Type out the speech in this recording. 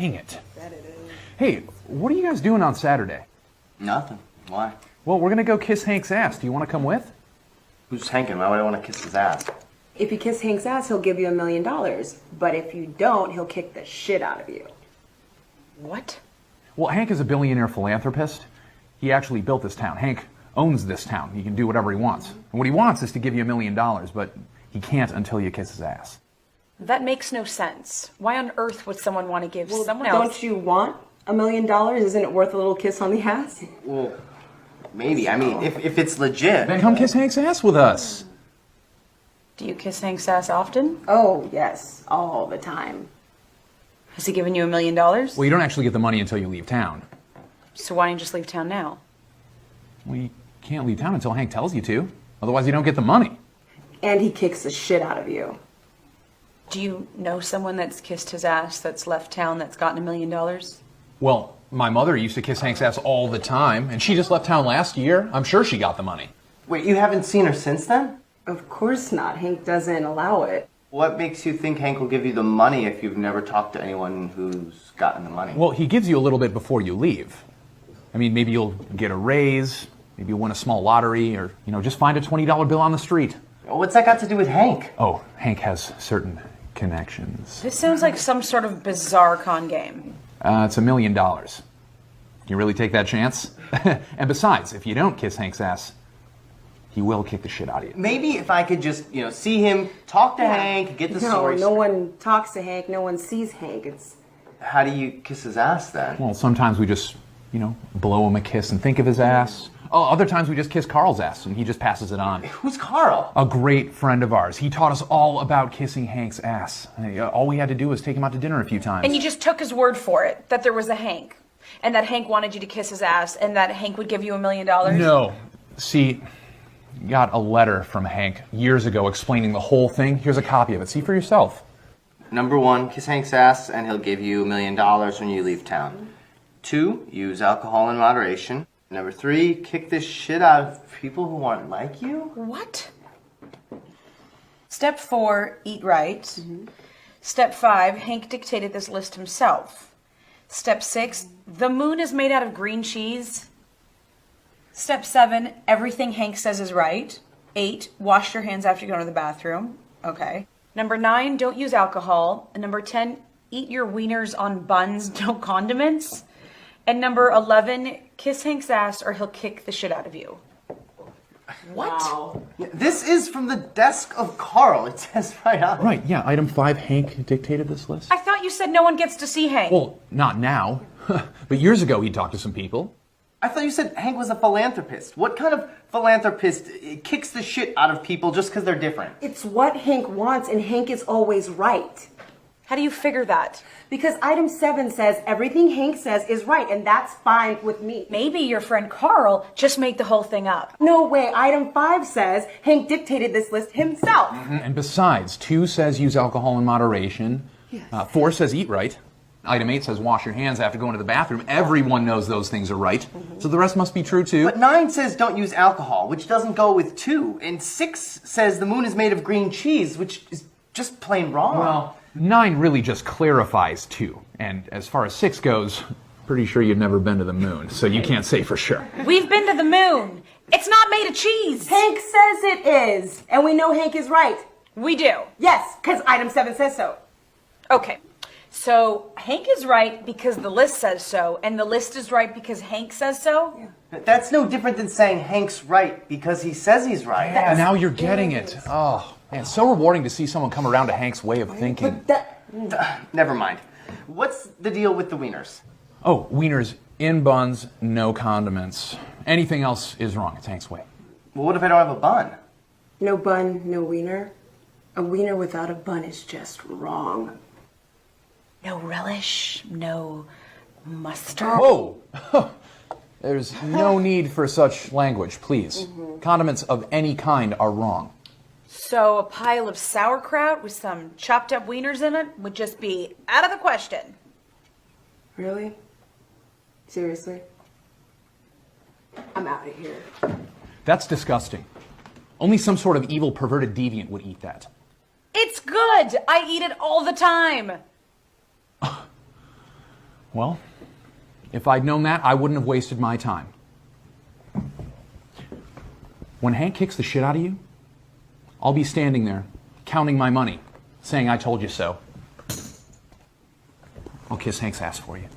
Dang it. Bet it is. Hey, what are you guys doing on Saturday? Nothing. Why? Well, we're gonna go kiss Hank's ass. Do you want to come with? Who's Hankin? Why would I want to kiss his ass? If you kiss Hank's ass, he'll give you $1 million. But if you don't, he'll kick the shit out of you. What? Well, Hank is a billionaire philanthropist. He actually built this town. Hank owns this town. He can do whatever he wants. And what he wants is to give you $1 million, but he can't until you kiss his ass. That makes no sense. Why on earth would someone want to give someone Don't else? you want $1 million? Isn't it worth a little kiss on the ass? Well, maybe. I mean, if it's legit. Then come kiss Hank's ass with us. Do you kiss Hank's ass often? Oh, yes. All the time. Has he given you $1 million? Well, you don't actually get the money until you leave town. So why don't you just leave town now? Well, you can't leave town until Hank tells you to. Otherwise, you don't get the money. And he kicks the shit out of you. Do you know someone that's kissed his ass that's left town that's gotten $1 million? Well, my mother used to kiss Hank's ass all the time, and she just left town last year. I'm sure she got the money. Wait, you haven't seen her since then? Of course not. Hank doesn't allow it. What makes you think Hank will give you the money if you've never talked to anyone who's gotten the money? Well, he gives you a little bit before you leave. I mean, maybe you'll get a raise, maybe you'll win a small lottery, or, just find a $20 bill on the street. What's that got to do with Hank? Oh, Hank has certain connections. This sounds like some sort of bizarre con game. It's $1 million. Can you really take that chance? And besides, if you don't kiss Hank's ass, he will kick the shit out of you. Maybe if I could just, see him, talk to Hank, get the story. No one talks to Hank. No one sees Hank. It's How do you kiss his ass then? Well, sometimes we just, blow him a kiss and think of his ass. Oh, other times we just kiss Carl's ass and he just passes it on. Who's Carl? A great friend of ours. He taught us all about kissing Hank's ass. All we had to do was take him out to dinner a few times. And you just took his word for it, that there was a Hank, and that Hank wanted you to kiss his ass, and that Hank would give you $1 million? No. See, got a letter from Hank years ago explaining the whole thing. Here's a copy of it. See for yourself. Number 1, kiss Hank's ass and he'll give you $1 million when you leave town. 2, use alcohol in moderation. Number 3, kick the shit out of people who aren't like you. What? Step 4, eat right. Step 5, Hank dictated this list himself. Step 6, the moon is made out of green cheese. Step 7, everything Hank says is right. 8, wash your hands after you go to the bathroom. Okay. Number 9, don't use alcohol. And number 10, eat your wieners on buns, no condiments. And number 11, kiss Hank's ass or he'll kick the shit out of you. What? Wow. Yeah, this is from the desk of Carl. It says right on it. Right, yeah. Item 5, Hank dictated this list. I thought you said no one gets to see Hank. Well, not now. But years ago he talked to some people. I thought you said Hank was a philanthropist. What kind of philanthropist kicks the shit out of people just because they're different? It's what Hank wants, and Hank is always right. How do you figure that? Because item 7 says everything Hank says is right, and that's fine with me. Maybe your friend Carl just made the whole thing up. No way. Item 5 says Hank dictated this list himself. And besides, 2 says use alcohol in moderation. Yes. 4 says eat right. Item 8 says wash your hands after going to the bathroom. Everyone knows those things are right. So the rest must be true too. But 9 says don't use alcohol, which doesn't go with 2. And 6 says the moon is made of green cheese, which is just plain wrong. Well, 9 really just clarifies 2. And as far as 6 goes, pretty sure you've never been to the moon, so you can't say for sure. We've been to the moon. It's not made of cheese. Hank says it is, and we know Hank is right. We do. Yes, because item 7 says so. Okay. So Hank is right because the list says so, and the list is right because Hank says so? Yeah. That's no different than saying Hank's right because he says he's right. And now you're getting it. Oh, man, it's so rewarding to see someone come around to Hank's way of thinking. But that... Never mind. What's the deal with the wieners? Oh, wieners in buns, no condiments. Anything else is wrong. It's Hank's way. Well, what if I don't have a bun? No bun, no wiener. A wiener without a bun is just wrong. No relish, no mustard. Whoa! There's no need for such language, please. Condiments of any kind are wrong. So a pile of sauerkraut with some chopped up wieners in it would just be out of the question. Really? Seriously? I'm out of here. That's disgusting. Only some sort of evil, perverted deviant would eat that. It's good. I eat it all the time. Well, if I'd known that, I wouldn't have wasted my time. When Hank kicks the shit out of you, I'll be standing there, counting my money, saying I told you so. I'll kiss Hank's ass for you.